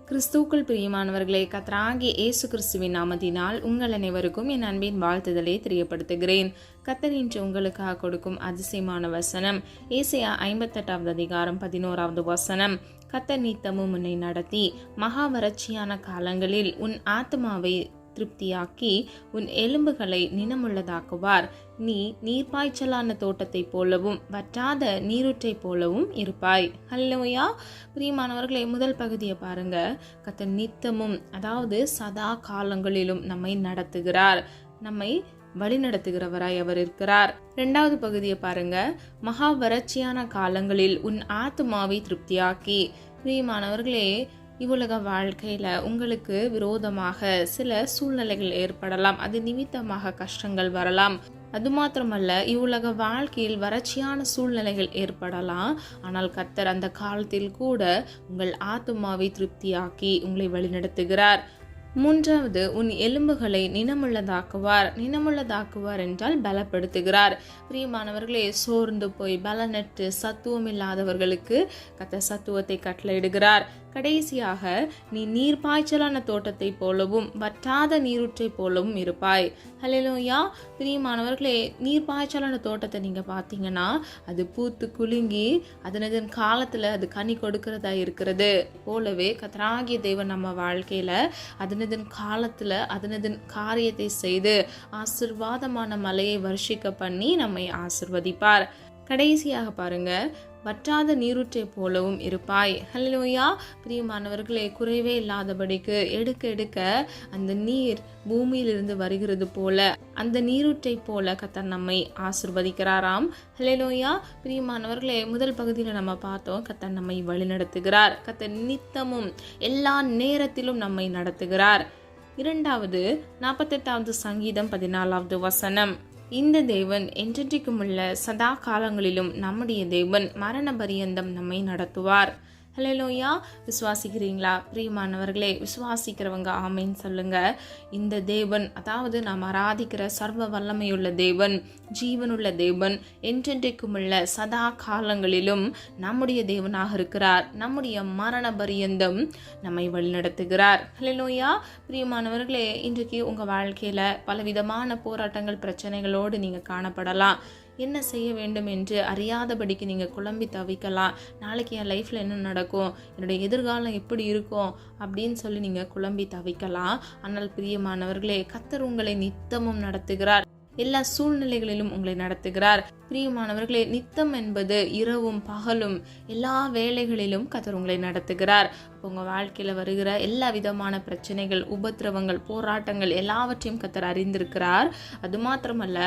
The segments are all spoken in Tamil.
கிறிஸ்துவுக்குள் பிரியமானவர்களே, கர்த்தராகிய இயேசு கிறிஸ்துவின் நாமத்தினால் உங்கள் அனைவருக்கும் என் அன்பின் வாழ்த்துதலை தெரியப்படுத்துகிறேன். கர்த்தர் இன்று உங்களுக்காக கொடுக்கும் அதிசயமான வசனம் ஏசாயா 58வது அதிகாரம் 11வது வசனம். கர்த்தர் நித்தமும் உன்னை நடத்தி மகா வறட்சியான காலங்களில் உன் ஆத்துமாவை திருப்தியாக்கி உன் எலும்புகளை நினமுள்ளதாக்குவார். நீ நீர்ப்பாய்ச்சலான தோட்டத்தை போலவும் வற்றாத நீரூற்றை போலவும் இருப்பாய். ஹல்லேலூயா. பிரியமானவர்களே, முதல் பகுதியை பாருங்க. கர்த்தர் நித்தமும், அதாவது சதா காலங்களிலும் நம்மை நடத்துகிறார், நம்மை வழி நடத்துகிறவராய் அவர் இருக்கிறார். இரண்டாவது பகுதியை பாருங்க. மகா வறட்சியான காலங்களில் உன் ஆத்துமாவை திருப்தியாக்கி. பிரியமானவர்களே, இவ்வுலக வாழ்க்கையில உங்களுக்கு விரோதமாக சில சூழ்நிலைகள் ஏற்படலாம், அது நிமித்தமாக கஷ்டங்கள் வரலாம். அது மாத்திரமல்ல, இவ்வுலக வாழ்க்கையில் வறட்சியான சூழ்நிலைகள் ஏற்படலாம். ஆனால் கர்த்தர் அந்த காலத்தில் கூட உங்கள் ஆத்துமாவை திருப்தியாக்கி உங்களை வழிநடத்துகிறார். மூன்றாவது, உன் எலும்புகளை நினமுள்ளதாக்குவார். நினமுள்ளதாக்குவார் என்றால் பலப்படுத்துகிறார். பிரியமானவர்களே, சோர்ந்து போய் பலனற்று சத்துவம் இல்லாதவர்களுக்கு கர்த்தர் சத்துவத்தை கட்டளையிடுகிறார். கடைசியாக, நீ நீர்ப்பாய்ச்சலான தோட்டத்தை போலவும் வற்றாத நீரூற்றை போலவும் இருப்பாய். ஹல்லேலூயா. பிரியமானவர்களே, நீர்ப்பாய்ச்சலான தோட்டத்தை நீங்க பார்த்தீங்கன்னா அது பூத்து குலுங்கி அதனதன் காலத்துல அது கனி கொடுக்கிறதா இருக்கிறது போலவே கர்த்தராகிய தேவன் நம்ம வாழ்க்கையில அதனதன் காலத்துல அதனதன் காரியத்தை செய்து ஆசீர்வாதமான மழையை வருஷிக்க பண்ணி நம்மை ஆசீர்வதிப்பார். கடைசியாக பாருங்க, வற்றாத நீரூற்றை போலவும் இருப்பாய். ஹல்லேலூயா. பிரியமானவர்களே, குறைவே இல்லாதபடிக்கு எடுக்க எடுக்க அந்த நீர் பூமியிலிருந்து வருகிறது போல அந்த நீரூற்றை போல கர்த்தர் நம்மை ஆசீர்வதிக்கிறாராம். ஹல்லேலூயா. பிரியமானவர்களே, முதல் பகுதியில் நம்ம பார்த்தோம், கர்த்தர் நம்மை வழி நடத்துகிறார். கர்த்தர் நித்தமும் எல்லா நேரத்திலும் நம்மை நடத்துகிறார். இரண்டாவது, 48வது சங்கீதம் 14வது வசனம். இந்த தேவன் என்றென்றைக்கும் உள்ள சதா காலங்களிலும் நம்முடைய தேவன் மரண பரியந்தம் நம்மை நடத்துவார். ஹல்லேலூயா. விசுவாசிக்கிறீங்களா? பிரியமானவர்களே, விசுவாசிக்கிறவங்க ஆமேன் சொல்லுங்க. இந்த தேவன், அதாவது நாம் ஆராதிக்கிற சர்வ வல்லமையுள்ள தேவன், ஜீவனுள்ள தேவன், என்றென்றைக்கும் உள்ள சதா காலங்களிலும் நம்முடைய தேவனாக இருக்கிறார். நம்முடைய மரண பரியந்தம் நம்மை வழிநடத்துகிறார். ஹல்லேலூயா. பிரியமானவர்களே, இன்றைக்கு உங்க வாழ்க்கையில பலவிதமான போராட்டங்கள், பிரச்சனைகளோடு நீங்க காணப்படலாம். என்ன செய்ய வேண்டும் என்று அறியாதபடிக்கு நீங்கள் குழம்பி தவிக்கலாம். நாளைக்கு என் லைஃப்பில் என்ன நடக்கும், என்னுடைய எதிர்காலம் எப்படி இருக்கும் அப்படின்னு சொல்லி நீங்கள் குழம்பி தவிக்கலாம். ஆனால் பிரியமானவர்களே, கர்த்தர் உங்களை நித்தமும் நடத்துகிறார். எல்லா சூழ்நிலைகளிலும் உங்களை நடத்துகிறார். பிரியமானவர்களே, நித்தம் என்பது இரவும் பகலும் எல்லா வேளைகளிலும் கர்த்தர் உங்களை நடத்துகிறார். உங்கள் வாழ்க்கையில் வருகிற எல்லா விதமான பிரச்சனைகள், உபத்திரவங்கள், போராட்டங்கள் எல்லாவற்றையும் கர்த்தர் அறிந்திருக்கிறார். அது மாத்திரமல்ல,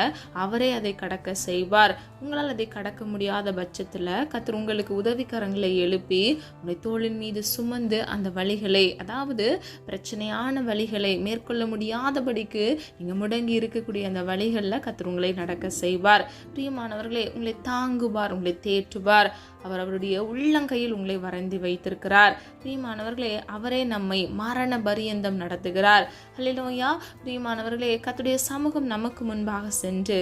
அவரே அதை கடக்க செய்வார். உங்களால் அதை கடக்க முடியாத பட்சத்தில் கர்த்தர் உங்களுக்கு உதவிக்கரங்களை எழுப்பி உங்களை தோளின் மீது சுமந்து அந்த வழிகளை, அதாவது பிரச்சனையான வழிகளை மேற்கொள்ள முடியாதபடிக்கு நீங்கள் முடங்கி இருக்கக்கூடிய அந்த வழிகளில் கர்த்தர் உங்களை நடக்க செய்வார். பிரியமானவர்களே, உங்களை தாங்குவார், உங்களை தேற்றுவார். அவர் அவருடைய உள்ளங்கையில் உங்களை வரைந்து வைத்திருக்கிறார். பிரியமானவர்களே, அவரே நம்மை மரண பரியந்தம் நடத்துகிறார். ஹல்லேலூயா. பிரியமானவர்களே, கர்த்தருடைய சமூகம் நமக்கு முன்பாக சென்று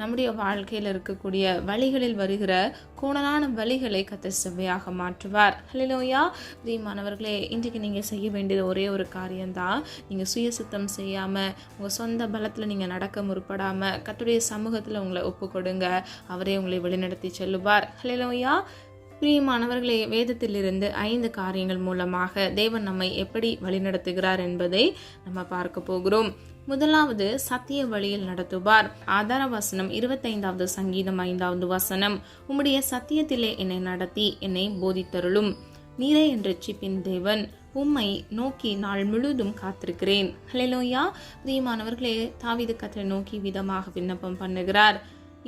நம்முடைய வாழ்க்கையில் இருக்கக்கூடிய வழிகளில் வருகிற கோணலான வழிகளை கர்த்தர் செவ்வையாக மாற்றுவார். ஹல்லேலூயா. பிரியமானவர்களே, இன்றைக்கு நீங்கள் செய்ய வேண்டியது ஒரே ஒரு காரியம்தான். நீங்கள் சுயசித்தம் செய்யாமல், உங்கள் சொந்த பலத்தில் நீங்கள் நடக்க முற்படாமல் கர்த்தருடைய சமூகத்தில் உங்களை ஒப்பு கொடுங்க. அவரே உங்களை வழிநடத்தி செல்லுவார். ஹல்லேலூயா. பிரியமானவர்களே, வேதத்திலிருந்து 5 காரியங்கள் மூலமாக தேவன் நம்மை எப்படி வழிநடத்துகிறார் என்பதை நம்ம பார்க்க போகிறோம். முதலாவது, சத்திய வழியில் நடத்துவார். ஆதார வசனம் 25வது சங்கீதம் 5வது வசனம். உம்முடைய சத்தியத்திலே என்னை நடத்தி என்னை போதித்தருளும். நீரே என் இரட்சிப்பின் தேவன், உம்மை நோக்கி நாள் முழுதும் காத்திருக்கிறேன். ஹல்லேலூயா. பிரியமானவர்களே, தாவீது கர்த்தரை நோக்கி விதமாக விண்ணப்பம் பண்ணுகிறார்,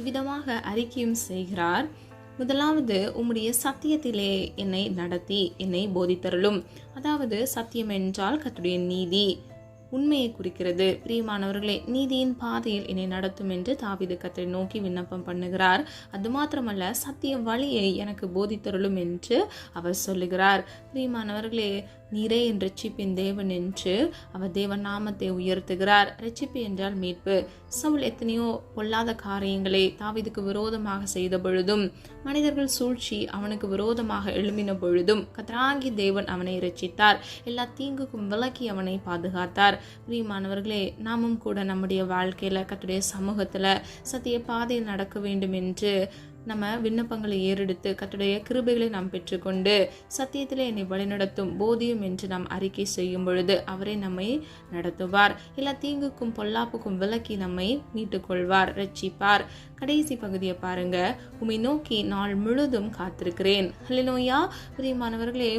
இவ்விதமாக அறிக்கையும் செய்கிறார். முதலாவது, உம்முடைய சத்தியத்திலே என்னை நடத்தி என்னை போதித்தருளும். அதாவது சத்தியம் என்றால் கர்த்தருடைய நீதி, உண்மையை குறிக்கிறது. பிரியமானவர்களே, நீதியின் பாதையில் என்னை நடத்தும் என்று தாவீது கர்த்தரை நோக்கி விண்ணப்பம் பண்ணுகிறார். அது மாத்திரமல்ல, சத்திய வழியை எனக்கு போதித்தருளும் என்று அவர் சொல்லுகிறார். பிரியமானவர்களே, நீரே என் ரட்சிப்பின் தேவன் என்று அவர் தேவன் நாமத்தை உயர்த்துகிறார். ரட்சிப்பு என்றால் மீட்பு. சவுல் எத்தனையோ பொல்லாத காரியங்களை தாவீதுக்கு விரோதமாக செய்த பொழுதும், மனிதர்கள் சூழ்ச்சி அவனுக்கு விரோதமாக எழும்பின பொழுதும் கர்த்தராகிய தேவன் அவனை இரட்சித்தார். எல்லா தீங்குக்கும் விலக்கி அவனை பாதுகாத்தார். பிரியமானவர்களே, நாமும் கூட நம்முடைய வாழ்க்கையில கர்த்தருடைய சமூகத்துல சத்திய பாதையில் நடக்க வேண்டும் என்று நம்ம விண்ணப்பங்களை ஏறெடுத்து கர்த்தருடைய கிருபைகளை நாம் பெற்றுக்கொண்டு சத்தியத்திலே என்னை வழிநடத்தும் போதியும் என்று நாம் அறிக்கை செய்யும் பொழுது அவரே நம்மை நடத்துவார். எல்லா தீங்குக்கும் பொல்லாப்புக்கும் விலக்கி நம்மை மீட்டுக் கொள்வார், ரட்சிப்பார். கடைசி பகுதியை பாருங்க. உம்மை நோக்கி நாள் முழுதும் காத்திருக்கிறேன். ஹல்லேலூயா. பிரியமானவர்களே,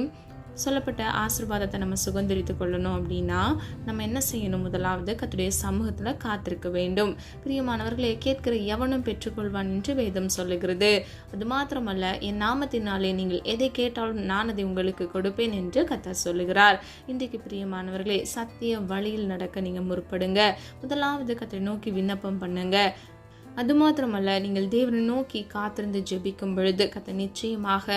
சொல்லப்பட்ட ஆசீர்வாதத்தை நம்ம சுதந்திரித்துக் கொள்ளணும் அப்படின்னா நம்ம என்ன செய்யணும்? முதலாவது கர்த்தருடைய சமூகத்துல காத்திருக்க வேண்டும். பிரியமானவர்களே, கேட்கிற எவனும் பெற்றுக்கொள்வான் என்று வேதம் சொல்லுகிறது. அது மாத்திரமல்ல, என் நாமத்தினாலே நீங்கள் எதை கேட்டாலும் நான் அதை உங்களுக்கு கொடுப்பேன் என்று கர்த்தர் சொல்லுகிறார். இன்றைக்கு பிரியமானவர்களே, சத்திய வழியில் நடக்க நீங்க முற்படுங்க. முதலாவது கர்த்தரை நோக்கி விண்ணப்பம் பண்ணுங்க. அது மாத்திரமல்ல, நீங்கள் தேவனை நோக்கி காத்திருந்து ஜெபிக்கும் பொழுது கர்த்தர் நிச்சயமாக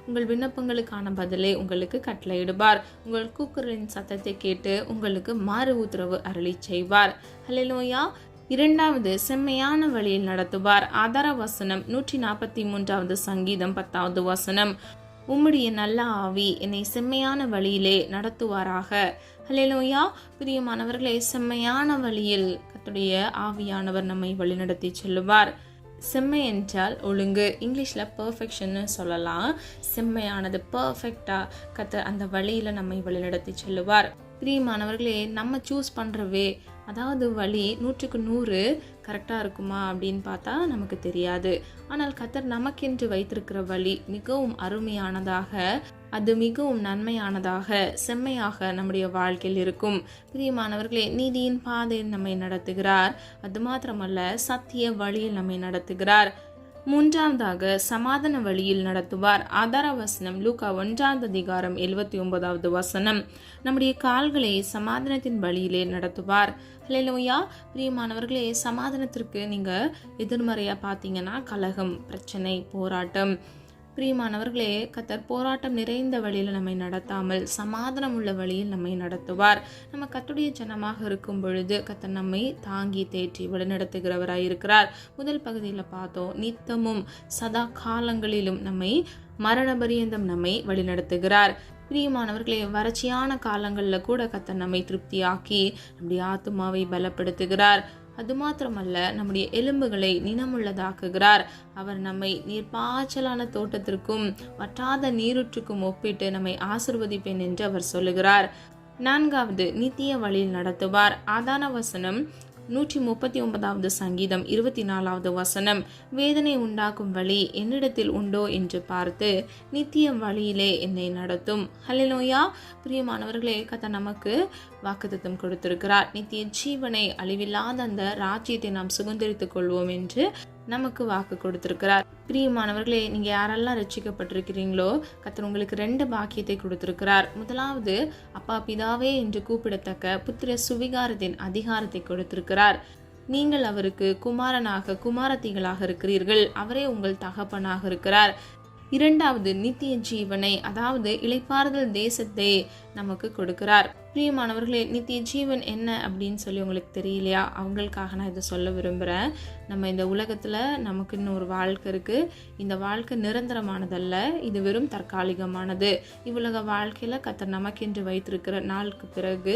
உங்கள் விண்ணப்பங்களுக்கான பதிலை உங்களுக்கு கட்டளையிடுவார். உங்கள் கூக்குரலின் சத்தத்தை கேட்டு உங்களுக்கு மாறு உத்தரவு அருளி செய்வார். ஹல்லேலூயா. இரண்டாவது, செம்மையான வழியில் நடத்துவார். ஆதார வசனம் 143வது சங்கீதம் 10வது வசனம். உம்முடைய நல்ல ஆவி என்னை செம்மையான வழியிலே நடத்துவாராக. ஹல்லேலூயா. பிரியமானவர்களே, செம்மையான வழியில் கர்த்தருடைய ஆவியானவர் நம்மை வழிநடத்தி செல்லுவார். செம்மை என்றால் ஒழுங்கு. இங்கிலீஷ்ல பெர்ஃபெக்ஷன்னு சொல்லலாம். செம்மையானது, பர்ஃபெக்டா கர்த்தர் அந்த வழியில நம்மை வழிநடத்தி செல்லுவார். பிரியமானவர்களே, நம்ம சூஸ் பண்றவே, அதாவது வழி 100க்கு 100 கரெக்டாக இருக்குமா அப்படின்னு பார்த்தா நமக்கு தெரியாது. ஆனால் கர்த்தர் நமக்கென்று வைத்திருக்கிற வழி மிகவும் அருமையானதாக, அது மிகவும் நன்மையானதாக, செம்மையாக நம்முடைய வாழ்க்கையில் இருக்கும். பிரியமானவர்களே, நீதியின் பாதையில் நம்மை நடத்துகிறார். அது மாத்திரமல்ல, சத்திய வழியில் நம்மை நடத்துகிறார். மூன்றாவதாக, சமாதான வழியில் நடத்துவார். ஆதார வசனம் லூக்கா 1வது அதிகாரம் 79வது வசனம். நம்முடைய கால்களை சமாதானத்தின் வழியிலே நடத்துவார். ஹல்லேலூயா. பிரியமானவர்களே, சமாதானத்திற்கு நீங்க எதிர்மறையா பார்த்தீங்கன்னா கலகம், பிரச்சனை, போராட்டம். பிரியமானவர்களே, கர்த்தர் போராட்டம் நிறைந்த வழியில் நம்மை நடத்தாமல் சமாதானம் உள்ள வழியில் நம்மை நடத்துவார். நம்ம கர்த்தருடைய ஜனமாக இருக்கும் பொழுது கர்த்தர் நம்மை தாங்கி தேற்றி வழிநடத்துகிறவராய் இருக்கிறார். முதல் பகுதியில் பார்த்தோம், நித்தமும் சதா காலங்களிலும் நம்மை மரண பரியந்தம் நம்மை வழிநடத்துகிறார். பிரியமானவர்களே, வறட்சியான காலங்களில் கூட கர்த்தர் நம்மை திருப்தியாக்கி நம்முடைய ஆத்துமாவை பலப்படுத்துகிறார். அது மாத்திரமல்ல, நம்முடைய எலும்புகளை நினமுள்ளதாக்குகிறார். அவர் நம்மை நீர்ப்பாய்ச்சலான தோட்டத்திற்கும் வற்றாத நீரூற்றுக்கும் ஒப்பிட்டு நம்மை ஆசீர்வதிப்பேன் என்று அவர் சொல்லுகிறார். நான்காவது, நித்திய வழியில் நடத்துவார். ஆதார வசனம் 139வது சங்கீதம் 24வது வசனம். வேதனை உண்டாக்கும் வழி என்னிடத்தில் உண்டோ என்று பார்த்து நித்திய வழியிலே என்னை நடத்தும். ஹல்லேலூயா. பிரியமானவர்களே, கர்த்தர் நமக்கு வாக்குத்தத்தம் கொடுத்திருக்கிறார். நித்திய ஜீவனை, அழிவில்லாத அந்த ராஜ்யத்தை நாம் சுதந்திரித்துக் கொள்வோம் என்று நமக்கு வாக்கு கொடுத்திருக்கிறார். பிரியமானவர்களே, நீங்க யாரெல்லாம் ரட்சிக்கப்பட்டிருக்கிறீங்களோ கர்த்தர் உங்களுக்கு 2 பாக்கியத்தை கொடுத்திருக்கிறார். முதலாவது, அப்பா பிதாவே என்று கூப்பிடத்தக்க புத்திர சுவிகாரத்தின் அதிகாரத்தை கொடுத்திருக்கிறார். நீங்கள் அவருக்கு குமாரனாக, குமாரத்திகளாக இருக்கிறீர்கள். அவரே உங்கள் தகப்பனாக இருக்கிறார். இரண்டாவது, நித்திய ஜீவனை, அதாவது இளைப்பாறுதல் தேசத்தை நமக்கு கொடுக்கிறார். பிரியமானவர்களே, நித்திய ஜீவன் என்ன அப்படின்னு சொல்லி உங்களுக்கு தெரியலையா? அவங்களுக்காக நான் இதை சொல்ல விரும்புகிறேன். நம்ம இந்த உலகத்தில் நமக்கு இன்னும் ஒரு வாழ்க்கை இருக்குது. இந்த வாழ்க்கை நிரந்தரமானதல்ல, இது வெறும் தற்காலிகமானது. இவ்வுலக வாழ்க்கையில் கர்த்தர் நமக்கென்று வைத்திருக்கிற நாளுக்கு பிறகு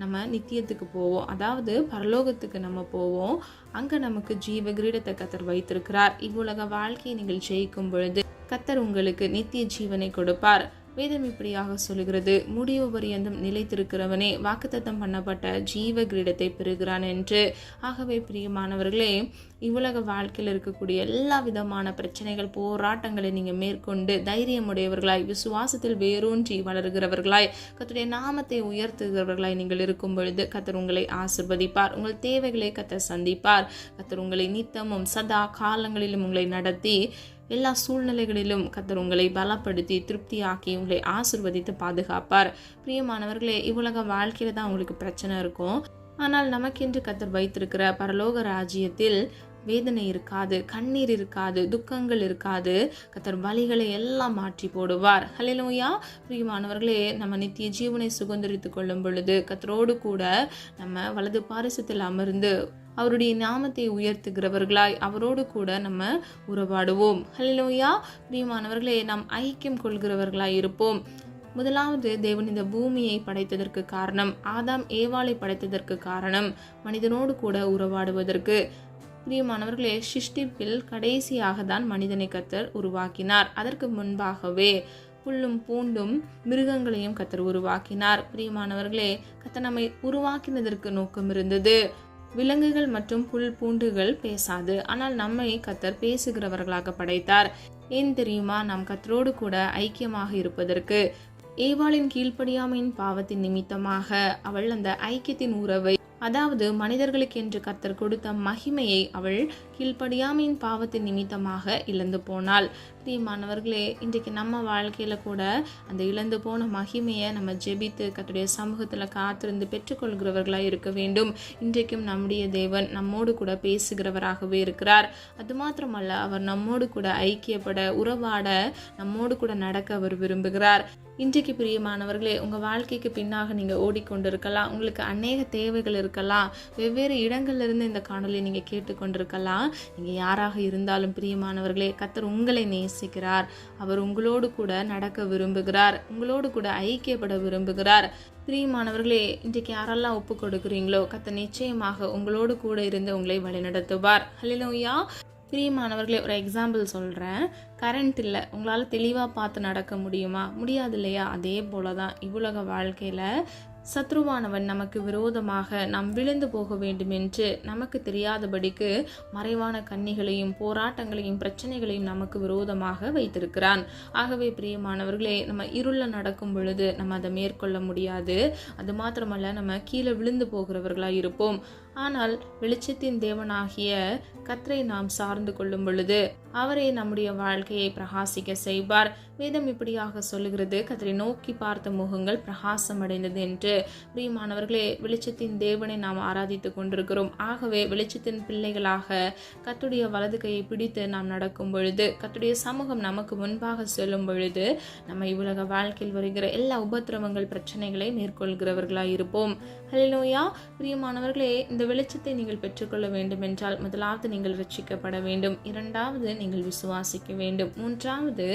நம்ம நித்தியத்துக்கு போவோம், அதாவது பரலோகத்துக்கு நம்ம போவோம். அங்கே நமக்கு ஜீவ கிரீடத்தை கர்த்தர் வைத்திருக்கிறார். இவ்வுலக வாழ்க்கையை நீங்கள் ஜெயிக்கும் பொழுது கர்த்தர் உங்களுக்கு நித்திய ஜீவனை கொடுப்பார். வேதம் இப்படியாக சொல்லுகிறது, முடிவு பரியந்தம் நிலைத்திருக்கிறவனே வாக்குத்தத்தம் பண்ணப்பட்ட ஜீவ கிரீடத்தை பெறுகிறான் என்று. ஆகவே பிரியமானவர்களே, இவ்வுலக வாழ்க்கையில் இருக்கக்கூடிய எல்லா விதமான பிரச்சனைகள், போராட்டங்களை நீங்கள் மேற்கொண்டு தைரியமுடையவர்களாய், விசுவாசத்தில் வேரூன்றி வளர்கிறவர்களாய், கர்த்தருடைய நாமத்தை உயர்த்துகிறவர்களாய் நீங்கள் இருக்கும் பொழுது கர்த்தர் உங்களை ஆசீர்வதிப்பார். உங்கள் தேவைகளை கர்த்தர் சந்திப்பார். கர்த்தர் உங்களை நித்தமும் சதா காலங்களிலும் உங்களை நடத்தி எல்லா சூழ்நிலைகளிலும் கர்த்தர் உங்களை பலப்படுத்தி திருப்தியாக்கி உங்களை ஆசீர்வதித்து பாதுகாப்பார். பிரியமானவர்களே, இவ்வுலக வாழ்க்கையில தான் உங்களுக்கு பிரச்சனை இருக்கும். ஆனால் நமக்கென்று கர்த்தர் வைத்திருக்கிற பரலோக ராஜ்யத்தில் வேதனை இருக்காது, கண்ணீர் இருக்காது, துக்கங்கள் இருக்காது. கர்த்தர் வலிகளை எல்லாம் மாற்றி போடுவார். ஹல்லேலூயா. பிரியமானவர்களே, நம்ம நித்திய ஜீவனை சுதந்தரித்துக் கொள்ளும் பொழுது கர்த்தரோடு கூட நம்ம வலது பாரிசத்தில் அமர்ந்து அவருடைய நாமத்தை உயர்த்துகிறவர்களாய் அவரோடு கூட நம்ம உறவாடுவோம். ஹல்லேலூயா. பிரியமானவர்களே, நாம் ஐக்கியம் கொள்கிறவர்களாய் இருப்போம். முதலாவது, தேவன் இந்த பூமியை படைத்ததற்கு காரணம், ஆதாம் ஏவாளை படைத்ததற்கு காரணம் மனிதனோடு கூட உறவாடுவதற்கு. பிரியமானவர்களே, சிருஷ்டிப்பில் கடைசியாக தான் மனிதனை கர்த்தர் உருவாக்கினார். அதற்கு முன்பாகவே புல்லும் பூண்டும் மிருகங்களையும் கர்த்தர் உருவாக்கினார். பிரியமானவர்களே, கர்த்தர் நம்மை உருவாக்கினதற்கு நோக்கம் இருந்தது. விலங்குகள் மற்றும் புல் பூண்டுகள் பேசாது, ஆனால் நம்மை கர்த்தர் பேசுகிறவர்களாக படைத்தார். ஏன் தெரியுமா? நாம் கர்த்தரோடு கூட ஐக்கியமாக இருப்பதற்கு. ஏவாளின் கீழ்ப்படியாமையின் பாவத்தின் நிமித்தமாக அவள் அந்த ஐக்கியத்தின் உறவை, அதாவது மனிதர்களுக்கென்று கர்த்தர் கொடுத்த மகிமையை அவள் கீழ்ப்படியாமையின் பாவத்தின் நிமித்தமாக இழந்து போனாள். பிரியமானவர்களே, இன்றைக்கு நம்ம வாழ்க்கையில கூட அந்த இழந்து போன மகிமையை நம்ம ஜெபித்து கர்த்தருடைய சமூகத்தில் காத்திருந்து பெற்றுக்கொள்கிறவர்களாக இருக்க வேண்டும். இன்றைக்கும் நம்முடைய தேவன் நம்மோடு கூட பேசுகிறவராகவே இருக்கிறார். அது மாத்திரமல்ல, அவர் நம்மோடு கூட ஐக்கியப்பட, உறவாட, நம்மோடு கூட நடக்க அவர் விரும்புகிறார். இன்றைக்கு பிரியமானவர்களே, உங்கள் வாழ்க்கைக்கு பின்னாக நீங்கள் ஓடிக்கொண்டிருக்கலாம். உங்களுக்கு அநேக தேவைகள் இருக்கலாம். வெவ்வேறு இடங்கள்லேருந்து இந்த காணொலியை நீங்கள் கேட்டுக்கொண்டிருக்கலாம். நீங்கள் யாராக இருந்தாலும் பிரியமானவர்களே, கர்த்தர் உங்களை நேசிக்கிறார். அவர் உங்களோடு கூட நடக்க விரும்புகிறார். உங்களோடு கூட ஐக்கியப்பட விரும்புகிறார். பிரியமானவர்களே, இன்றைக்கு யாரெல்லாம் ஒப்பு கொடுக்குறீங்களோ கர்த்தர் நிச்சயமாக உங்களோடு கூட இருந்து உங்களை வழிநடத்துவார். ஹல்லேலூயா. பிரியமானவர்களே, ஒரு எக்ஸாம்பிள் சொல்கிறேன். கரண்ட் இல்லை, உங்களால் தெளிவாக பார்த்து நடக்க முடியுமா? முடியாது இல்லையா? அதே போல தான் இவ்வுலக வாழ்க்கையில் சத்ருவானவன் நமக்கு விரோதமாக நாம் விழுந்து போக வேண்டும் என்று நமக்கு தெரியாதபடிக்கு மறைவான கண்ணிகளையும் போராட்டங்களையும் பிரச்சனைகளையும் நமக்கு விரோதமாக வைத்திருக்கிறான். ஆகவே பிரியமானவர்களே, நம்ம இருள நடக்கும் பொழுது நம்ம அதை மேற்கொள்ள முடியாது. அது மாத்திரமல்ல, நம்ம கீழே விழுந்து போகிறவர்களாக இருப்போம். ஆனால் வெளிச்சத்தின் தேவனாகிய கர்த்தரை நாம் சார்ந்து கொள்ளும் பொழுது அவரே நம்முடைய வாழ்க்கையை பிரகாசிக்க செய்வார். வேதம் இப்படியாக சொல்லுகிறது, கர்த்தரை நோக்கி பார்த்த முகங்கள் பிரகாசம் அடைந்தது என்று. பிரியமானவர்களே, வெளிச்சத்தின் தேவனை நாம் ஆராதித்து கொண்டிருக்கிறோம். ஆகவே வெளிச்சத்தின் பிள்ளைகளாக கர்த்தருடைய வலது கையை பிடித்து நாம் நடக்கும் பொழுது, கர்த்தருடைய சமூகம் நமக்கு முன்பாக செல்லும் பொழுது, நம்ம இவ்வுலக வாழ்க்கையில் வருகிற எல்லா உபத்திரவங்கள் பிரச்சனைகளை மேற்கொள்கிறவர்களாய் இருப்போம். ஹல்லேலூயா. பிரியமானவர்களே, இந்த வெளிச்சத்தை நீங்கள் பெற்றுக்கொள்ள வேண்டும் என்றால் முதலாவது நீங்கள் ரட்சிக்கப்பட வேண்டும். இரண்டாவது நீங்கள் விசுவாசிக்க வேண்டும். மூன்றாவது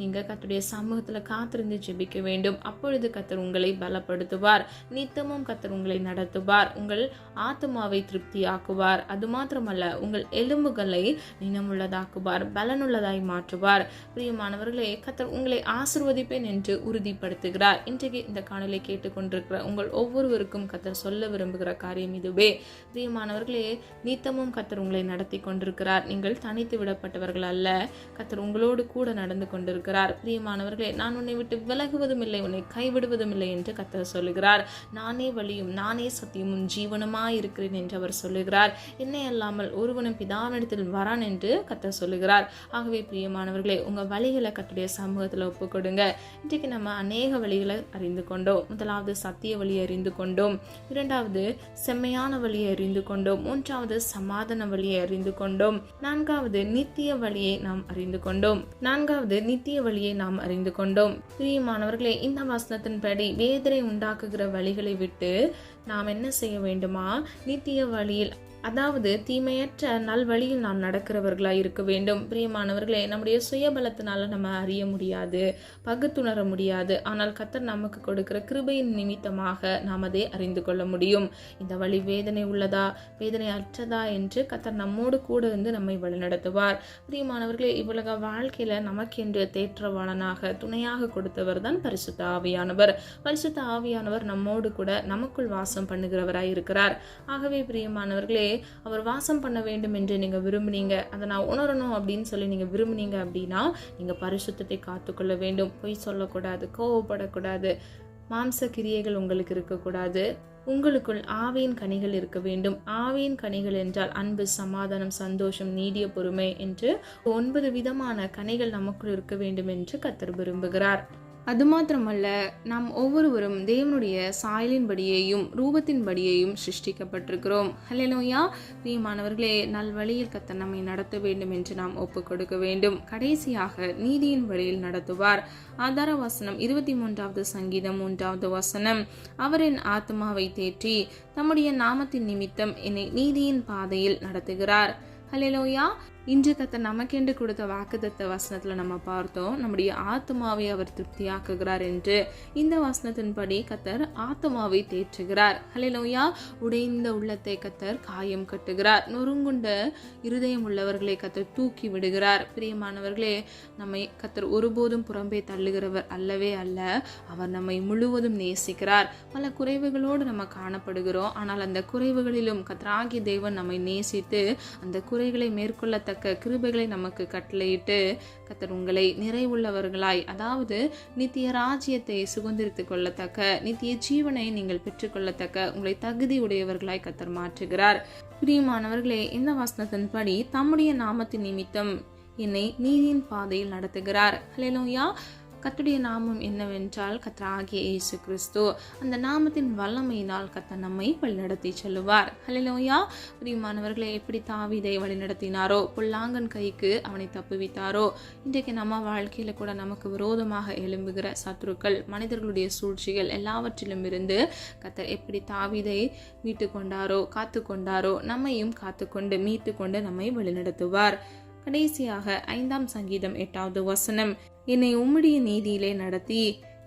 நீங்கள் கர்த்தருடைய சமூகத்தில் காத்திருந்து ஜெபிக்க வேண்டும். அப்பொழுது கர்த்தர் உங்களை பலப்படுத்துவார். நித்தமும் கர்த்தர் உங்களை நடத்துவார். உங்கள் ஆத்துமாவை திருப்தியாக்குவார். அது மாத்திரமல்ல, உங்கள் எலும்புகளை நினமுள்ளதாக்குவார், பலனுள்ளதாய் மாற்றுவார். பிரியமானவர்களே, கர்த்தர் உங்களை ஆசீர்வதிப்பேன் என்று உறுதிப்படுத்துகிறார். இன்றைக்கு இந்த காணொலியை கேட்டுக்கொண்டிருக்கிற உங்கள் ஒவ்வொருவருக்கும் கர்த்தர் சொல்ல விரும்புகிற காரியம் இதுவே. பிரியமானவர்களே, நித்தமும் கர்த்தர் உங்களை நடத்தி கொண்டிருக்கிறார். நீங்கள் தனித்து விடப்பட்டவர்கள் அல்ல. கர்த்தர் உங்களோடு கூட நடந்து கொண்டிருக்கிறார். பிரியமானவர்களே, நான் உன்னை விட்டு விலகுவதும் இல்லை, உன்னை கைவிடுவதும் இல்லை என்று கர்த்தர் சொல்லுகிறார். நானே வழியும் நானே சத்தியமும் ஜீவனுமாய் இருக்கிறேன் என்று அவர் சொல்லுகிறார். என்னை அல்லாமல் ஒருவனும் பிதாவினிடத்தில் வரான் என்று கர்த்தர் சொல்லுகிறார். ஆகவே பிரியமானவர்களே, உங்கள் வழிகளை கர்த்தருடைய சமூகத்தில் ஒப்புக்கொடுங்க. இன்றைக்கு நம்ம அநேக வழிகளை அறிந்து கொண்டோம். முதலாவது சத்திய வழியை அறிந்து கொண்டோம். இரண்டாவது செம்மையான வழியை அறிந்து கொண்டோம். மூன்றாவது சமாதான வழியை அறிந்து கொண்டோம். நான்காவது நித்திய வழியை நாம் அறிந்து கொண்டோம். பிரியமானவர்களே, இந்த வசனத்தின்படி வேதனை உண்டாக்குகிற வழிகளை விட்டு நாம் என்ன செய்ய வேண்டுமா? நித்திய வழியில், அதாவது தீமையற்ற நல்வழியில் நாம் நடக்கிறவர்களாய் இருக்க வேண்டும். பிரியமானவர்களே, நம்முடைய சுயபலத்தினால நம்ம அறிய முடியாது, பகுத்துணர முடியாது. ஆனால் கர்த்தர் நமக்கு கொடுக்கிற கிருபையின் நிமித்தமாக நாம் அதை அறிந்து கொள்ள முடியும். இந்த வழி வேதனை உள்ளதா, வேதனை அற்றதா என்று கர்த்தர் நம்மோடு கூட இருந்து நம்மை வழிநடத்துவார். பிரியமானவர்களே, இவ்வுலக வாழ்க்கையில நமக்கென்று தேற்றவாளனாக துணையாக கொடுத்தவர் தான் பரிசுத்த ஆவியானவர். பரிசுத்த ஆவியானவர் நம்மோடு கூட நமக்குள் வாசம் பண்ணுகிறவராய் இருக்கிறார். ஆகவே பிரியமானவர்களே, அவர் வாசம் பண்ண வேண்டும் என்று நீங்க விரும்புனீங்க, அதை நான் உணரணும் அப்படின்னு சொல்லி நீங்க விரும்புனீங்க அப்படின்னா நீங்க பரிசுத்தத்தை காத்துக்கொள்ள வேண்டும். பொய் சொல்லக்கூடாது, கோவப்படக்கூடாது, மாம்ச கிரியைகள் உங்களுக்கு இருக்கக்கூடாது. உங்களுக்குள் ஆவியின் கனிகள் இருக்க வேண்டும். ஆவியின் கனிகள் என்றால் அன்பு, சமாதானம், சந்தோஷம், நீடிய பொறுமை என்று 9 விதமான கனிகள் நமக்குள் இருக்க வேண்டும் என்று கர்த்தர் விரும்புகிறார். அது மாத்திரமல்ல, நாம் ஒவ்வொருவரும் தேவனுடைய சாயலின்படியேயும் ரூபத்தின்படியேயும் சிருஷ்டிக்கப்பட்டிருக்கிறோம். ஹல்லேலூயா. பிரியமானவர்களே, நல்வழியில் கர்த்தர் நம்மை நடத்த வேண்டும் என்று நாம் ஒப்புக் கொடுக்க வேண்டும். கடைசியாக நீதியின் வழியில் நடத்துவார். ஆதார வசனம் 23வது சங்கீதம் 3வது வசனம், அவர் என் ஆத்மாவை தேற்றி தம்முடைய நாமத்தின் நிமித்தம் என்னை நீதியின் பாதையில் நடத்துகிறார். ஹல்லேலூயா. இன்று கர்த்தர் நமக்கென்று கொடுத்த வாக்குத்தத்த வசனத்துல நம்ம பார்த்தோம், நம்முடைய ஆத்மாவை அவர் திருப்தியாக்குகிறார் என்று. இந்த வசனத்தின்படி கர்த்தர் ஆத்மாவை தேற்றுகிறார். ஹல்லேலூயா. உடைந்த உள்ளத்தை கர்த்தர் காயம் கட்டுகிறார். நொறுங்குண்ட இருதயம் உள்ளவர்களை கர்த்தர் தூக்கி விடுகிறார். பிரியமானவர்களே, நம்மை கர்த்தர் ஒருபோதும் புறம்பே தள்ளுகிறவர் அல்லவே அல்ல. அவர் நம்மை முழுவதும் நேசிக்கிறார். பல குறைவுகளோடு நம்ம காணப்படுகிறோம். ஆனால் அந்த குறைவுகளிலும் கர்த்தராகிய தேவன் நம்மை நேசித்து அந்த குறைகளை மேற்கொள்ள கிருபைகளை நமக்கு கட்டளையிட்டு கர்த்தர் உங்களை நிறைவுள்ளவர்களாய், அதாவது நித்திய ராஜ்யத்தை சுதந்திரித்துக் கொள்ளத்தக்க, நித்திய ஜீவனை நீங்கள் பெற்றுக்கொள்ளத்தக்க உங்களை தகுதி உடையவர்களாய் கர்த்தர் மாற்றுகிறார். பிரியமானவர்களே, இந்த வசனத்தின்படி தம்முடைய நாமத்தின் நிமித்தம் என்னை நீதியின் பாதையில் நடத்துகிறார். ஹல்லேலூயா. கர்த்தருடைய நாமம் என்னவென்றால் கர்த்தராகிய இயேசு கிறிஸ்து. அந்த நாமத்தின் வல்லமையினால் கர்த்தர் நம்மை வழிநடத்தி செல்லுவார். ஹல்லேலூயா. பிரியமானவர்களே, எப்படி தாவீதை வழிநடத்தினாரோ, பொல்லாங்கன் கைக்கு அவனை தப்புவித்தாரோ, இன்றைக்கு நம்ம வாழ்க்கையில கூட நமக்கு விரோதமாக எழும்புகிற சத்துருக்கள், மனிதர்களுடைய சூழ்ச்சிகள் எல்லாவற்றிலும் இருந்து கர்த்தர் எப்படி தாவீதை மீட்டு கொண்டாரோ, காத்து கொண்டாரோ, நம்மையும் காத்துக்கொண்டு மீட்டு கொண்டு நம்மை வழிநடத்துவார். கடைசியாக 5ஆம் சங்கீதம் 8வது வசனம், என்னை உம்முடைய நீதியிலே நடத்தி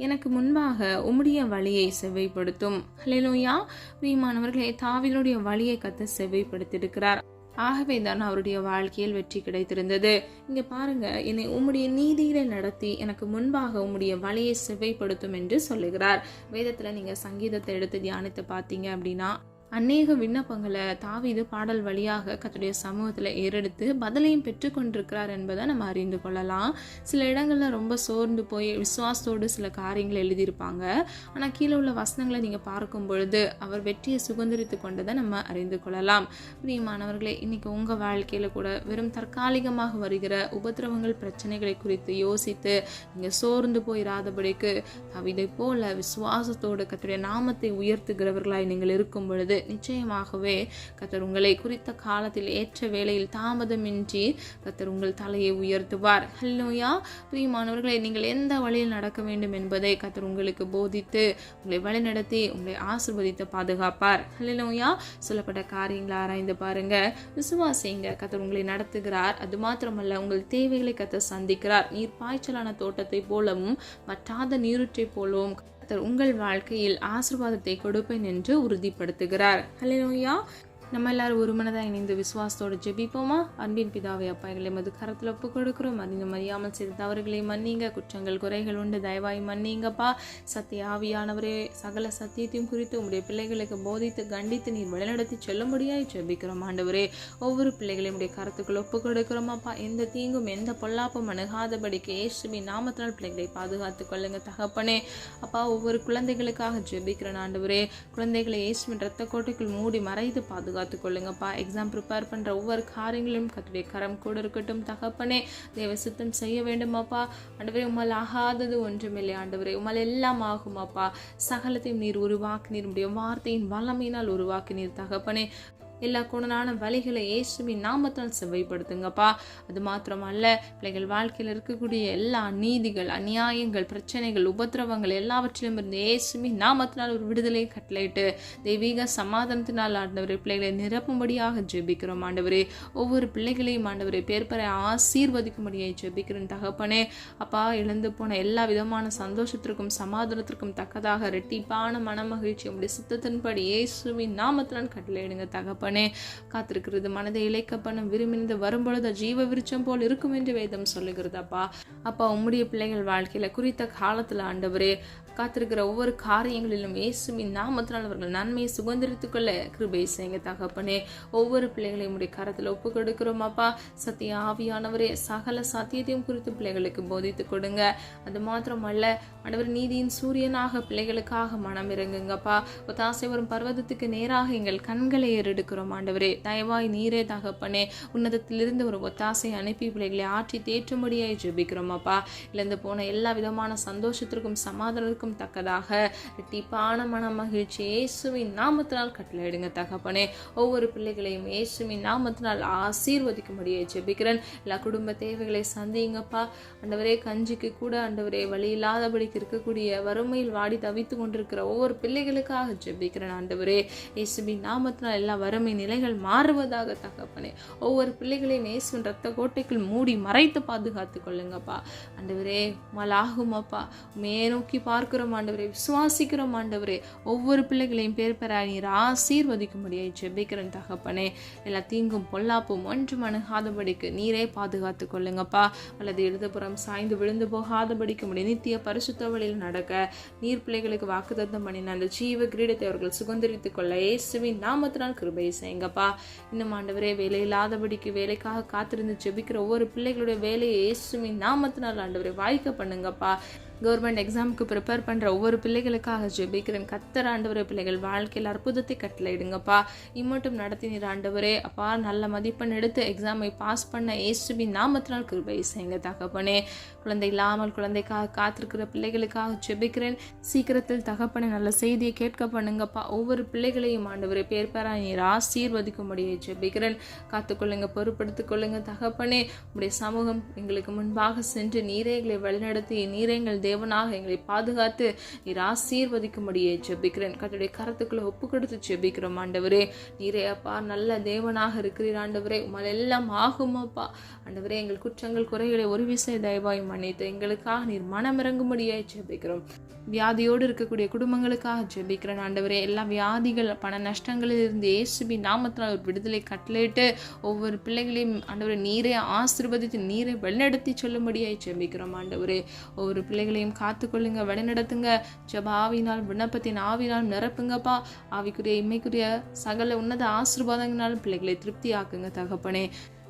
எனக்கு முன்பாக உம்முடைய வழியை செவ்வைப்படுத்தும். ஹல்லேலூயா. பிரியமானவர்களே, தாவீதுடைய வழியை கர்த்தர் செவ்வைப்படுத்தியிருக்கிறார். ஆகவே தான் அவருடைய வாழ்க்கையில் வெற்றி கிடைத்திருந்தது. இங்க பாருங்க, என்னை உம்முடைய நீதியிலே நடத்தி எனக்கு முன்பாக உம்முடைய வழியை செவ்வைப்படுத்தும் என்று சொல்லுகிறார். வேதத்துல நீங்க சங்கீதத்தை எடுத்து தியானித்து பார்த்தீங்க அப்படின்னா அநேக விண்ணப்பங்களை தாவீது பாடல் வழியாக கர்த்தருடைய சமூகத்தில் ஏறெடுத்து பதிலையும் பெற்றுக்கொண்டிருக்கிறார் என்பதை நம்ம அறிந்து கொள்ளலாம். சில இடங்களில் ரொம்ப சோர்ந்து போய் விசுவாசத்தோடு சில காரியங்களை எழுதியிருப்பாங்க. ஆனால் கீழே உள்ள வசனங்களை நீங்கள் பார்க்கும் பொழுது அவர் வெற்றியை சுதந்திரித்து கொண்டதை நம்ம அறிந்து கொள்ளலாம். பிரியமானவர்களே, இன்னைக்கு உங்கள் வாழ்க்கையில் கூட வெறும் தற்காலிகமாக வருகிற உபத்திரவங்கள், பிரச்சனைகளை குறித்து யோசித்து நீங்கள் சோர்ந்து போயிடாதபடிக்கு தாவீதை போல விசுவாசத்தோடு கர்த்தருடைய நாமத்தை உயர்த்துகிறவர்களாய் நீங்கள் இருக்கும் பொழுது நிச்சயமாகவே கர்த்தர் உங்களை குறித்த காலத்தில் ஏற்ற வேளையில் தாமதமின்றி கர்த்தர் உங்கள் தலையை உயர்த்துவார். ஹல்லேலூயா. பிரியமானவர்களே, நீங்கள் எந்த வழியில் நடக்க வேண்டும் என்பதை கர்த்தர் உங்களுக்கு போதித்து உங்களை வழிநடத்தி உங்களை ஆசீர்வதித்து பாதுகாப்பார். ஹல்லேலூயா. சொல்லப்பட்ட காரியங்களை ஆராய்ந்து பாருங்க, விசுவாசிங்க. கர்த்தர் உங்களை நடத்துகிறார். அது மாத்திரமல்ல, உங்கள் தேவைகளை கர்த்தர் சந்திக்கிறார். நீர் பாய்ச்சலான தோட்டத்தை போலவும் வற்றாத நீருற்றை போலவும் கர்த்தர் உங்கள் வாழ்க்கையில் ஆசீர்வாதத்தை கொடுப்பேன் என்று உறுதிப்படுத்துகிறார். ஹல்லேலூயா. நம்ம எல்லாரும் ஒரு மனதாக இணைந்து விசுவாசத்தோடு ஜெபிப்போமா? அன்பின் பிதாவே, அப்பா, எங்களை மது கரத்தில் ஒப்பு கொடுக்கிறோம். அறிந்து மறியாமல் செய்த தவறுகளை மன்னிங்க. குற்றங்கள் குறைகள் உண்டு, தயவாய் மன்னிங்கப்பா. சத்திய ஆவியானவரே, சகல சத்தியத்தையும் குறித்து உங்களுடைய பிள்ளைகளுக்கு போதித்து கண்டித்து நீர் வழிநடத்தி செல்லும்படியாய் ஜெபிக்கிறோம். ஆண்டவரே, ஒவ்வொரு பிள்ளைகளையும் உடைய கரத்துக்குள் ஒப்பு கொடுக்கிறோமாப்பா. எந்த தீங்கும் எந்த பொல்லாப்பும் அணுகாதபடிக்கு இயேசுவின் நாமத்தினால் பிள்ளைகளை பாதுகாத்துக் கொள்ளுங்க தகப்பனே. அப்பா, ஒவ்வொரு குழந்தைகளுக்காக ஜெபிக்கிறேன் ஆண்டவரே. குழந்தைகளை இயேசுவின் இரத்த கோட்டைக்குள் மூடி மறைத்து பாதுகாத்து கொள்ளுங்கப்பா. எக்ஸாம் ப்ரிப்பேர் பண்ற ஒவ்வொரு காரியங்களும் கர்த்தருடைய கரம் கூட இருக்கட்டும் தகப்பனே. தேவ சித்தம் செய்ய வேண்டுமாப்பா. ஆண்டவரே, உம்மால் ஆகாதது ஒன்றுமில்லை. ஆண்டவரே, உம்மால் எல்லாம் ஆகுமாப்பா. சகலத்தையும் நீர் உருவாக்கினீர். உம்முடைய வார்த்தையின் வல்லமையினால் உருவாக்கினீர் தகப்பனே. எல்லா குணனான வழிகளை இயேசுவின் நாமத்தால் செவ்வைப்படுத்துங்கப்பா. அது மாத்திரமல்ல, பிள்ளைகள் வாழ்க்கையில் இருக்கக்கூடிய எல்லா நீதிகள், அநியாயங்கள், பிரச்சனைகள், உபத்திரவங்கள் எல்லாவற்றிலும் இருந்து இயேசுவின் நாமத்தினால் ஒரு விடுதலையை கட்டளையிட்டு தெய்வீக சமாதானத்தினால் ஆண்டவரே பிள்ளைகளை நிரப்பும்படியாக ஜெபிக்கிறோம். ஆண்டவரே, ஒவ்வொரு பிள்ளைகளையும் ஆண்டவரே பேர்பரை ஆசீர்வதிக்கும்படியாக ஜெபிக்கிறோம் தகப்பனே. அப்பா, இழந்து போன எல்லா விதமான சந்தோஷத்திற்கும் சமாதானத்திற்கும் தக்கதாக இரட்டிப்பான மனமகிழ்ச்சி உடைய சித்தத்தின்படி இயேசுவின் நாமத்தினால் கட்டளையிடுங்க தகப்பனே. காத்திருக்கிறது மனதை இழைக்கப்படும் விரும்பினது வரும்பொழுது ஜீவ விருட்சம் போல் இருக்கும் என்று வேதம் சொல்லுகிறது. அப்பா, உம்முடைய பிள்ளைகள் வாழ்க்கையில குறித்த காலத்துல ஆண்டவரே காத்திருக்கிற ஒவ்வொரு காரியங்களிலும் இயேசுவின் நாமத்தினால் அவர்கள் நன்மையை சுதந்திரித்துக் கொள்ள கிருபை செய்யுங்க தகப்பனே. ஒவ்வொரு பிள்ளைகளையும் உடைய கரத்தில் ஒப்பு கொடுக்கிறோம் அப்பா. சத்திய ஆவியானவரே, சகல சத்தியத்தையும் குறித்து பிள்ளைகளுக்கு போதித்து கொடுங்க. அது மாத்திரமல்ல ஆண்டவர், நீதியின் சூரியனாக பிள்ளைகளுக்காக மனம் இறங்குங்கப்பா. ஒத்தாசை வரும் பர்வதத்துக்கு நேராக எங்கள் கண்களை ஏறெடுக்கிறோம் ஜெபிக்கிறோம் ஆண்டவரே. தயவாய் நீரே தகப்பனே உன்னதத்திலிருந்து ஒரு ஒத்தாசை அனுப்பி பிள்ளைகளை ஆற்றி தேற்றும்படியாய் ஜெபிக்கிறோம் அப்பா. இழந்து போன எல்லா விதமான சந்தோஷத்திற்கும் சமாதானத்திற்கும் தக்கதாக இரட்டிப்பான மன மகிழ்ச்சி இயேசுவின் நாமத்தினால் கட்டளையிடுங்க தகப்பனே. ஒவ்வொரு பிள்ளைகளையும் இயேசுவின் நாமத்தினால் ஆசீர்வதிக்கும்படியாய் ஜெபிக்கிறேன். எல்லா குடும்ப தேவைகளை சந்திங்கப்பா ஆண்டவரே. கஞ்சிக்கு கூட ஆண்டவரே வழி இல்லாதபடிக்கு இருக்கக்கூடிய வறுமையில் வாடி தவித்து கொண்டிருக்கிற ஒவ்வொரு பிள்ளைகளுக்காக ஜெபிக்கிறேன் ஆண்டவரே. இயேசுவின் நாமத்தினால் எல்லா வறுமை நிலைகள் மாறுவதாக தகப்பனே. ஒவ்வொரு பிள்ளைகளையும் இயேசுவின் ரத்த கோட்டைக்குள் மூடி மறைத்து பாதுகாத்து கொள்ளுங்கப்பா ஆண்டவரே. மலாகும் அப்பா நோக்கி பார்க்கிறோம் ஆண்டவரே, விசுவாசிக்கிறோம் ஆண்டவரே. ஒவ்வொரு பிள்ளைகளையும் பேர் பெறாய் நீர் ஆசீர்வதிக்கும்படியாய் ஜெபிக்கிறேன் தகப்பனே. எல்லா தீங்கும் பொல்லாப்பும் ஒன்றும் அணுகாதபடிக்கு நீரே பாதுகாத்து கொள்ளுங்கப்பா. அல்லது இடதுபுறம் சாய்ந்து விழுந்து போகாதபடிக்கு முடிய நித்திய பரிசுத்த வழியில் நடக்க நீர் பிள்ளைகளுக்கு வாக்குத்தத்தம் பண்ணின அந்த ஜீவ கிரீடத்தை அவர்கள் சுதந்திரித்துக் கொள்ள இயேசுவின் நாமத்தினால் கிருபை செய்யுங்கப்பா. இன்னும் ஆண்டவரே வேலை இல்லாதபடிக்கு வேலைக்காக காத்திருந்து ஜெபிக்கிற ஒவ்வொரு பிள்ளைகளுடைய வேலையை இயேசுவின் நாமத்தினால் ஆண்டவரே வாய்க்க பண்ணுங்கப்பா. கவர்மெண்ட் எக்ஸாமுக்கு ப்ரிப்பேர் பண்ணுற ஒவ்வொரு பிள்ளைகளுக்காக ஜெபிக்கிறேன். கர்த்தர் ஆண்டவரே பிள்ளைகள் வாழ்க்கையில் அற்புதத்தை கட்டளையிடுங்கப்பா. இம்மட்டும் நடத்தினீர் ஆண்டவரே அப்பா. நல்ல மதிப்பெண் எடுத்து எக்ஸாமை பாஸ் பண்ண இயேசுவின் நாமத்தினால் கிருபை செய்யுங்க தகப்பனே. குழந்தை இல்லாமல் குழந்தைக்காக காத்திருக்கிற பிள்ளைகளுக்காக ஜெபிக்கிறேன். சீக்கிரத்தில் தகப்பனே நல்ல செய்தியை கேட்க பண்ணுங்கப்பா. ஒவ்வொரு பிள்ளைகளையும் ஆண்டவரே பேர் பெறாய் நீர் ஆசீர்வதிக்கும்படியை ஜெபிக்கிறேன். காத்துக்கொள்ளுங்க, பொறுப்படுத்திக் கொள்ளுங்க தகப்பனே. உடைய சமூகம் எங்களுக்கு முன்பாக சென்று நீரே எங்களை வழிநடத்தி நீரே எங்கள் தேவனாக எங்களை பாதுகாத்து நீர் ஆசீர்வதிக்கும்படியே ஜெபிக்கிறேன். கர்த்தருடைய கரத்துக்குள்ள ஒப்பு கொடுத்து ஜெபிக்கிறோம் ஆண்டவரே. நீரே அப்பா நல்ல தேவனாக இருக்கிறீர் ஆண்டவரே. உம்மால் எல்லாம் ஆகும் அப்பா ஆண்டவரே. எங்கள் குற்றங்கள் குறைகளை ஒரு விசை தயவாய் மன்னித்து எங்களுக்காக நீர் மனமிறங்கும்படியாய் ஜெபிக்கிறோம். வியாதியோடு இருக்கக்கூடிய குடும்பங்களுக்காக ஜெபிக்கிறேன் ஆண்டவரே. எல்லா வியாதிகள் பண நஷ்டங்களில் இருந்து இயேசுவின் நாமத்தினால் ஒரு விடுதலை கட்டளையிட்டு ஒவ்வொரு பிள்ளைகளையும் ஆண்டவரே நீரே ஆசீர்வதித்து நீரை வழிநடத்தி சொல்லும்படியாய் ஜெபிக்கிறோம் ஆண்டவரே. ஒவ்வொரு பிள்ளைகளையும் காத்துக்கொள்ளுங்க, வழிநடத்துங்க. ஜெப ஆவினால் விண்ணப்பத்தின் ஆவினால் நிரப்புங்கப்பா. ஆவிக்குரிய இம்மைக்குரிய சகல உன்னத ஆசீர்வாதங்களால் பிள்ளைகளை திருப்தி ஆக்குங்க தகப்பனே.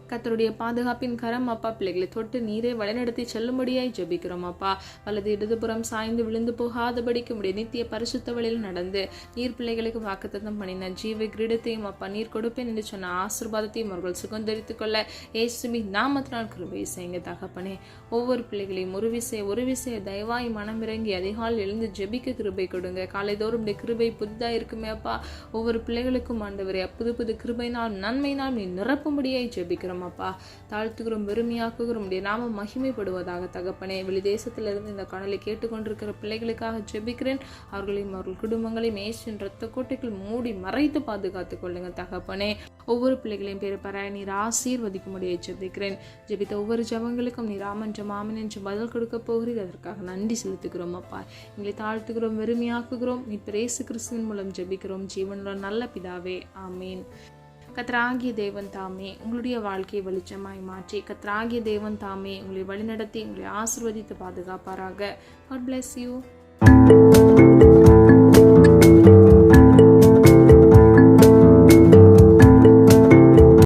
கர்த்தருடைய பாதுகாப்பின் கரம் அப்பா பிள்ளைகளை தொட்டு நீரே வழிநடத்தி செல்லும்படியாய் ஜெபிக்கிறோம் அப்பா. வலது இடதுபுறம் சாய்ந்து விழுந்து போகாதபடிக்கு முடிய நித்திய பரிசுத்த வழியில் நடந்து நீர் பிள்ளைகளுக்கு வாக்குத்தத்தம் பண்ணின ஜீவ கிரீடத்தையும் அப்பா நீர் கொடுப்பேன் என்று சொன்ன ஆசீர்வாதத்தையும் அவர்கள் சுகந்தரித்துக் கொள்ள இயேசுவின் நாமத்தினால் கிருபை செய்யுங்க தகப்பனே. ஒவ்வொரு பிள்ளைகளையும் ஒரு விசை தயவாய் மனமிறங்கி அதிகால் எழுந்து ஜெபிக்க கிருபை கொடுங்க. காலைதோறும் கிருபை புதிதாக இருக்குமே அப்பா. ஒவ்வொரு பிள்ளைகளுக்கும் ஆண்டவரே புது புது கிருபையினால் நன்மையினால் நீ நிரப்பும்படியாய் ஜெபிக்கிறோம் அப்பா. தாழ்த்துகிறோம், பெருமையாக்குகிறோம், நாம மகிமைப்படுவதாக தகப்பனே. வெளி தேசத்திலிருந்து இந்த காணொளி கேட்டுக்கொண்டிருக்கிற பிள்ளைகளுக்காக ஜெபிக்கிறேன். அவர்களையும் அவர்கள் குடும்பங்களையும் இயேசுவின் ரத்த கோட்டைக்குள் மூடி மறைத்து பாதுகாத்துக் கொள்ளுங்க தகப்பனே. ஒவ்வொரு பிள்ளைகளையும் பேர் பெறாய் நீர் ஆசீர்வதிக்கும்படியை ஜெபிக்கிறேன். ஜெபித்த ஒவ்வொரு ஜெபங்களுக்கும் நீர் ஆமென் ஆமென் என்று பதில் கொடுக்க போகிறீர். அதற்காக நன்றி செலுத்துகிறோம் அப்பா. எங்களை தாழ்த்துகிறோம், வெறுமையாக்குகிறோம். மீட்பர் இயேசு கிறிஸ்துவின் மூலம் ஜெபிக்கிறோம் ஜீவனுள்ள நல்ல பிதாவே, ஆமீன். கர்த்தராகிய தேவன் தாமே உங்களுடைய வாழ்க்கையை வெளிச்சமாய் மாற்றி கர்த்தராகிய தேவன் தாமே உங்களை வழிநடத்தி உங்களை ஆசீர்வதித்து பாதுகாப்பாராக. God bless you.